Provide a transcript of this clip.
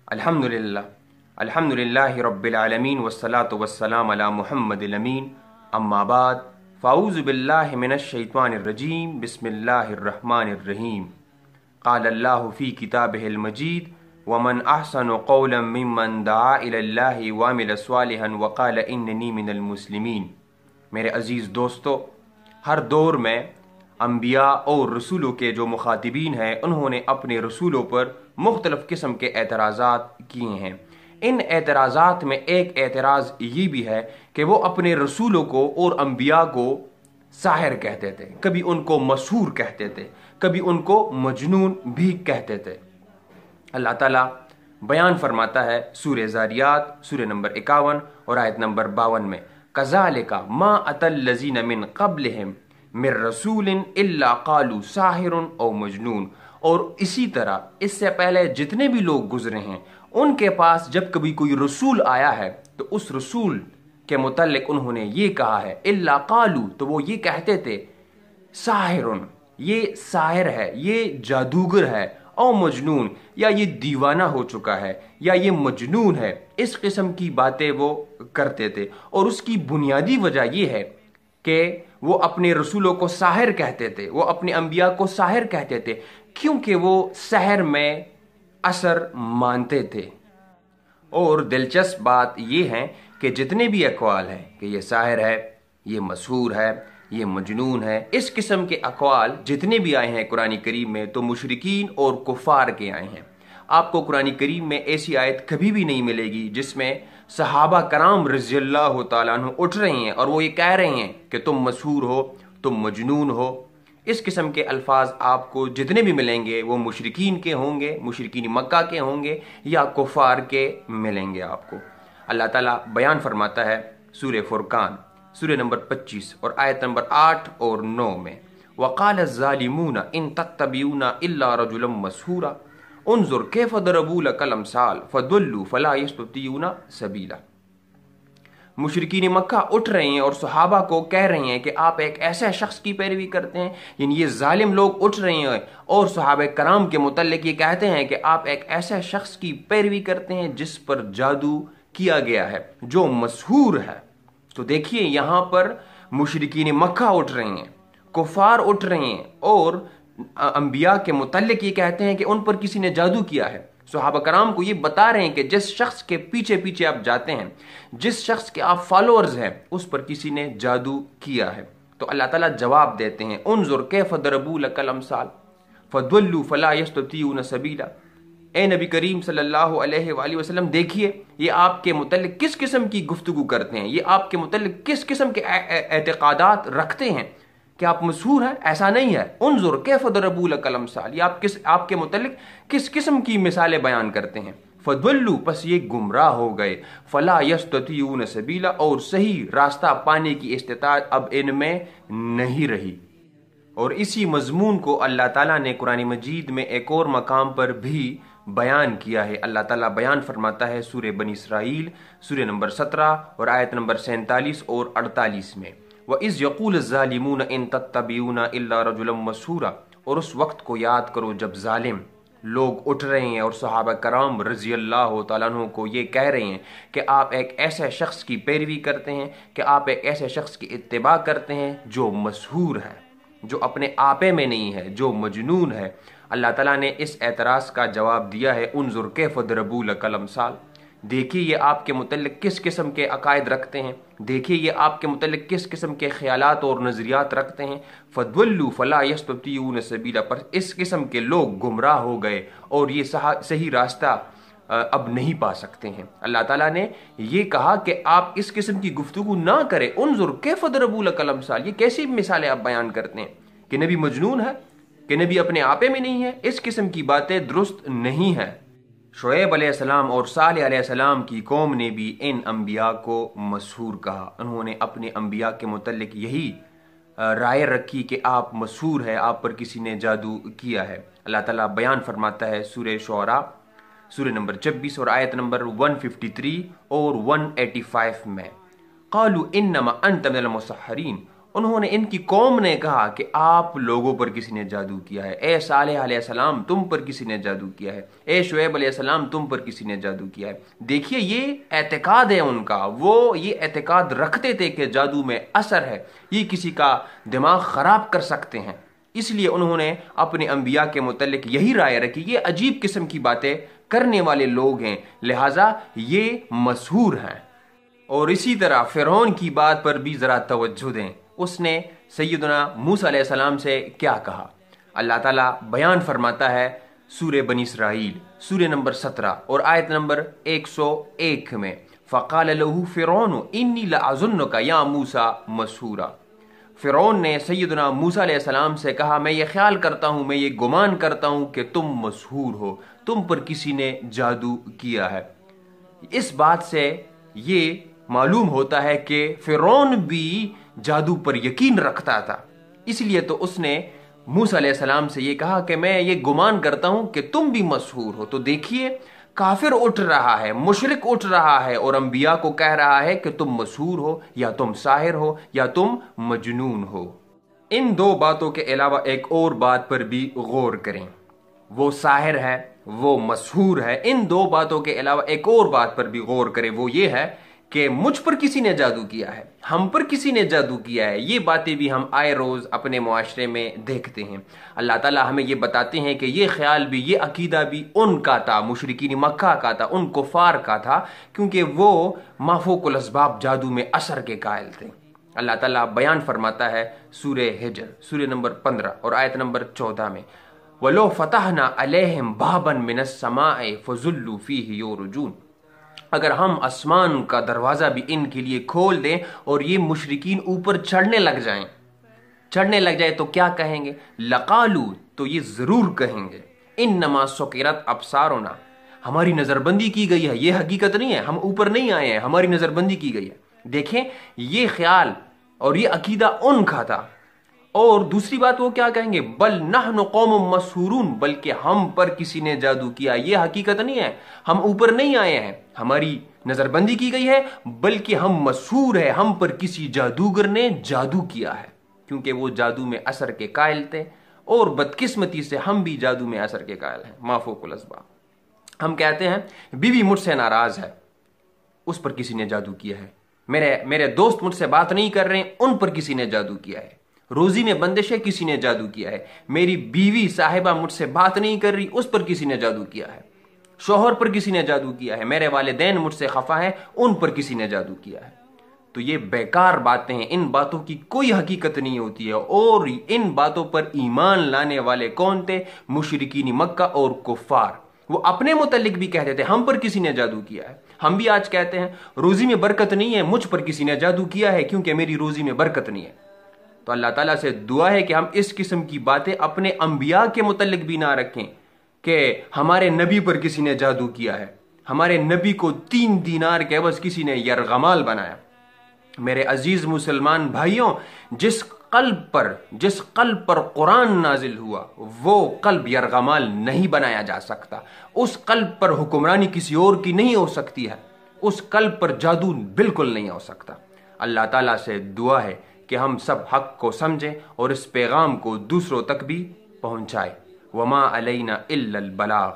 अल्हम्दुलिल्लाह अल्हम्दुलिल्लाहि रब्बिल आलमीन वस्सलातु वस्सलाम अला मुहम्मदिल अमीन अम्मा बाद फ़ाऊज़ु बिल्लाहि मिनश शैतानिर रजीम बिस्मिल्लाहिर रहमानिर रहीम क़ाल अल्लाहु फ़ी किताबिहिल मजीद वमन अहसनु क़ौलन मिम्मन दआ इलल्लाहि व अमिल स्वालिहन व क़ाल इन्ननी मिनल मुस्लिमीन। मेरे अज़ीज़ दोस्तों, हर दौर में अम्बिया और रसूलों के जो मुखातिबीन हैं उन्होंने अपने रसूलों पर मुख्तलिफ़ किस्म के एतराज़ात किए हैं। इन एतराज़ात में एक एतराज़ ये भी है कि वो अपने रसूलों को और अम्बिया को साहिर कहते थे, कभी उनको मशहूर कहते थे, कभी उनको मजनून भी कहते थे। अल्लाह ताला बयान फरमाता है सूरह ज़ारियात सूरह नंबर 51 और आयत नंबर 52 में, कज़ालिका मा अतल्लज़ीन मिन क़ब्लिहिम मिर रसूलिन इल्ला क़ालू साहिरुन औ मजनून। और इसी तरह इससे पहले जितने भी लोग गुजरे हैं उनके पास जब कभी कोई रसूल आया है तो उस रसूल के मुतल्लिक उन्होंने ये कहा है, इल्ला क़ालू, तो वो ये कहते थे साहिरुन, ये साहिर है, ये जादूगर है, औ मजनून, या ये दीवाना हो चुका है, या ये मजनून है। इस किस्म की बातें वो करते थे। और उसकी बुनियादी वजह ये है कि वो अपने रसूलों को साहिर कहते थे, वो अपने अंबिया को साहिर कहते थे, क्योंकि वो सहर में असर मानते थे। और दिलचस्प बात ये है कि जितने भी अक़वाल हैं कि ये साहिर है, ये मशहूर है, ये मजनून है, इस किस्म के अक़वाल जितने भी आए हैं कुरान करीम में तो मुशरिकीन और कुफ़ार के आए हैं। आपको कुरान करीम में ऐसी आयत कभी भी नहीं मिलेगी जिसमें सहाबा कराम रज़ियल्लाहु ताला अन्हु उठ रहे हैं और वो ये कह रहे हैं कि तुम मशहूर हो, तुम मजनून हो। इस किस्म के अल्फाज आपको जितने भी मिलेंगे वो मुशरिकीन के होंगे, मुशरिकीन मक्का के होंगे या कुफ़ार के मिलेंगे आपको। अल्लाह ताला बयान फरमाता है सूरह फुरकान सूरह नंबर 25 और आयत नंबर 8 और 9 में, वक़ाल अज़्ज़ालिमूना इन तत्तबिऊना इल्ला रजुलन मशहूरा उन्ज़ुर कैफ़ दरबू लकल अमसाल फ़दुल्लू फ़ला यस्ततीऊना सबीला। मुशरिकीन मक्का उठ रहे हैं और सहाबा को कह रहे हैं कि आप एक ऐसे शख्स की पैरवी करते हैं, यानी ये जालिम लोग उठ रहे हैं और सहाबा कराम के मुतल्लिक ये कहते हैं कि आप एक ऐसे शख्स की पैरवी करते हैं जिस पर जादू किया गया है, जो मशहूर है। तो देखिए यहाँ पर मुशरिकीन मक्का उठ रहे हैं, कुफार उठ रहे हैं और अंबिया के मुतल्लिक ये कहते हैं कि उन पर किसी ने जादू किया है। सहाबा कराम को ये बता रहे हैं कि जिस शख्स के पीछे पीछे आप जाते हैं, जिस शख्स के आप फॉलोअर्स हैं, उस पर किसी ने जादू किया है। तो अल्लाह ताला जवाब देते हैं, उन्जुर कैफ़ दरबू लकल अमसाल फदुल्लू फला यस्ततीऊना सबीला। ए नबी करीम सल्लल्लाहु अलैहि वसल्लम, देखिए ये आपके मुतल्लिक किस किस्म की गुफ्तगू करते हैं, ये आपके मुतल्लिक किस किस्म के एतकादात रखते हैं कि आप मशहूर हैं। ऐसा नहीं है। उन्जुर कैफ़ दरबू लकल अमसाल, ये आपके मुतल्लिक किस किस्म की मिसालें बयान करते हैं। फदुल्लू, बस ये गुमराह हो गए, फला यस्ततीऊन सबीला, और सही रास्ता पाने की इस्तिताअत अब इनमें नहीं रही। और इसी मजमून को अल्लाह ताला ने कुरान मजीद में एक और मकाम पर भी बयान किया है। अल्लाह ताला बयान फरमाता है सूरह बनी इसराइल सूरह नंबर 17 और आयत नंबर 47 और 48 में, व इज़ यक़ूल ज़ालिमून इन तत्तबिऊना इल्ला रजुलन मशहूरा। और उस वक्त को याद करो जब जालिम लोग उठ रहे हैं और सहाबा कराम रज़ियल्लाहु ताला अन्हु को ये कह रहे हैं कि आप एक ऐसे शख्स की पैरवी करते हैं, कि आप एक ऐसे शख्स की इत्तिबा करते हैं जो मशहूर है, जो अपने आपे में नहीं है, जो मजनून है। अल्लाह ताला ने इस एतराज़ का जवाब दिया है, उन्जुर कैफ़ दरबू लकल अमसाल। देखिए ये आपके मुतल्लिक किस किस्म के अकायद रखते हैं, देखिए ये आपके मुतल्लिक किस किस्म के ख्यालात और नज़रियात रखते हैं। फदुल्लू फला यस्ततीऊन सबीला, पर इस किस्म के लोग गुमराह हो गए और ये सही रास्ता अब नहीं पा सकते हैं। अल्लाह ताला ने ये कहा कि आप इस किस्म की गुफ्तगू ना करें। उन्जुर कैफ़ दरबू लकल अमसाल, ये कैसी मिसालें आप बयान करते हैं कि नबी मजनून है, कि नबी अपने आपे में नहीं है। इस किस्म की बातें दुरुस्त नहीं है। शुएब अलैहिस्सलाम और सालेह अलैहिस्सलाम की कौम ने भी इन अंबिया को मशहूर कहा। उन्होंने अपने अंबिया के मुतल्लिक यही राय रखी कि आप मशहूर है, आप पर किसी ने जादू किया है। अल्लाह ताला बयान फरमाता है सूरह शुअरा सूरह नंबर 26 और आयत नंबर 153 और 185 में, क़ालू इन्नमा अंत मिनल मुसहरीन انہوں نے ان کی قوم نے کہا کہ آپ لوگوں پر کسی نے جادو کیا ہے، اے صالح علیہ السلام تم پر کسی نے جادو کیا ہے، اے شعیب علیہ السلام تم پر کسی نے جادو کیا ہے۔ دیکھیے یہ اعتقاد ہے ان کا، وہ یہ اعتقاد رکھتے تھے کہ جادو میں اثر ہے، یہ کسی کا دماغ خراب کر سکتے ہیں، اس لیے انہوں نے اپنے انبیاء کے متعلق یہی رائے رکھی، یہ عجیب قسم کی باتیں کرنے والے لوگ ہیں، لہٰذا یہ مسحور ہیں۔ اور اسی طرح فرعون کی بات پر بھی ذرا توجہ دیں، اس نے سیدنا موسیٰ علیہ السلام سے کیا کہا؟ اللہ تعالیٰ بیان فرماتا ہے سورہ بنی اسرائیل سورہ نمبر 17 اور آیت نمبر 101 میں، فَقَالَ لَهُ فِرْعَوْنُ إِنِّي لَأَظُنُّكَ يَا مُوسَىٰ مَسْحُورًا۔ فرعون نے سیدنا موسیٰ علیہ السلام سے کہا میں یہ خیال کرتا ہوں، میں یہ گمان کرتا ہوں کہ تم مسحور ہو، تم پر کسی نے جادو کیا ہے۔ اس بات سے یہ معلوم ہوتا ہے کہ فرعون بھی جادو پر یقین رکھتا تھا، اس لیے تو اس نے موسیٰ علیہ السلام سے یہ کہا کہ میں یہ گمان کرتا ہوں کہ تم بھی مسحور ہو۔ تو دیکھیے کافر اٹھ رہا ہے، مشرک اٹھ رہا ہے اور انبیاء کو کہہ رہا ہے کہ تم مسحور ہو، یا تم ساحر ہو، یا تم مجنون ہو۔ ان دو باتوں کے علاوہ ایک اور بات پر بھی غور کریں، وہ ساحر ہے، وہ مسحور ہے، ان دو باتوں کے علاوہ ایک اور بات پر بھی غور کریں، وہ یہ ہے کہ مجھ پر کسی نے جادو کیا ہے، ہم پر کسی نے جادو کیا ہے۔ یہ باتیں بھی ہم آئے روز اپنے معاشرے میں دیکھتے ہیں۔ اللہ تعالیٰ ہمیں یہ بتاتے ہیں کہ یہ خیال بھی، یہ عقیدہ بھی ان کا تھا، مشرکین مکہ کا تھا، ان کفار کا تھا، کیونکہ وہ مافوق الاسباب جادو میں اثر کے قائل تھے۔ اللہ تعالیٰ بیان فرماتا ہے سورہ ہجر سورہ نمبر 15 اور آیت نمبر 14 میں، وَلَوْ فَتَحْنَا عَلَيْهِمْ بَابًا مِّنَ السَّمَاءِ فَظُلُّوا فِيهِ يُعْرُجُونَ۔ اگر ہم آسمان کا دروازہ بھی ان کے لیے کھول دیں اور یہ مشرکین اوپر چڑھنے لگ جائیں تو کیا کہیں گے؟ لقالو، تو یہ ضرور کہیں گے، انما سکرت ابصارنا، ہماری نظر بندی کی گئی ہے، یہ حقیقت نہیں ہے، ہم اوپر نہیں آئے ہیں، ہماری نظر بندی کی گئی ہے۔ دیکھیں یہ خیال اور یہ عقیدہ ان کا تھا۔ اور دوسری بات وہ کیا کہیں گے؟ بل نحن قوم مسحورون، بلکہ ہم پر کسی نے جادو کیا، یہ حقیقت نہیں ہے، ہم اوپر نہیں آئے ہیں، ہماری نظر بندی کی گئی ہے، بلکہ ہم مسحور ہیں، ہم پر کسی جادوگر نے جادو کیا ہے، کیونکہ وہ جادو میں اثر کے قائل تھے، اور بدقسمتی سے ہم بھی جادو میں اثر کے قائل ہیں، مافوق الاسباب۔ ہم کہتے ہیں بیوی مجھ سے ناراض ہے، اس پر کسی نے جادو کیا ہے، میرے دوست مجھ سے بات نہیں کر رہے ہیں، ان پر کسی نے جادو کیا ہے، روزی میں بندش ہے، کسی نے جادو کیا ہے، میری بیوی صاحبہ مجھ سے بات نہیں کر رہی، اس پر کسی نے جادو کیا ہے، شوہر پر کسی نے جادو کیا ہے، میرے والدین مجھ سے خفا ہیں، ان پر کسی نے جادو کیا ہے۔ تو یہ بیکار باتیں ہیں، ان باتوں کی کوئی حقیقت نہیں ہوتی ہے، اور ان باتوں پر ایمان لانے والے کون تھے؟ مشرکین مکہ اور کفار۔ وہ اپنے متعلق بھی کہتے تھے ہم پر کسی نے جادو کیا ہے، ہم بھی آج کہتے ہیں روزی میں برکت نہیں ہے، مجھ پر کسی نے جادو کیا ہے کیونکہ میری روزی میں برکت نہیں ہے۔ تو اللہ تعالیٰ سے دعا ہے کہ ہم اس قسم کی باتیں اپنے انبیاء کے متعلق بھی نہ رکھیں کہ ہمارے نبی پر کسی نے جادو کیا ہے، ہمارے نبی کو 3 دینار کے عوض کسی نے یرغمال بنایا۔ میرے عزیز مسلمان بھائیوں، جس قلب پر قرآن نازل ہوا وہ قلب یرغمال نہیں بنایا جا سکتا، اس قلب پر حکمرانی کسی اور کی نہیں ہو سکتی ہے، اس قلب پر جادو بالکل نہیں ہو سکتا۔ اللہ تعالیٰ سے دعا ہے کہ ہم سب حق کو سمجھیں اور اس پیغام کو دوسروں تک بھی پہنچائیں۔ وما علینا الا البلاغ۔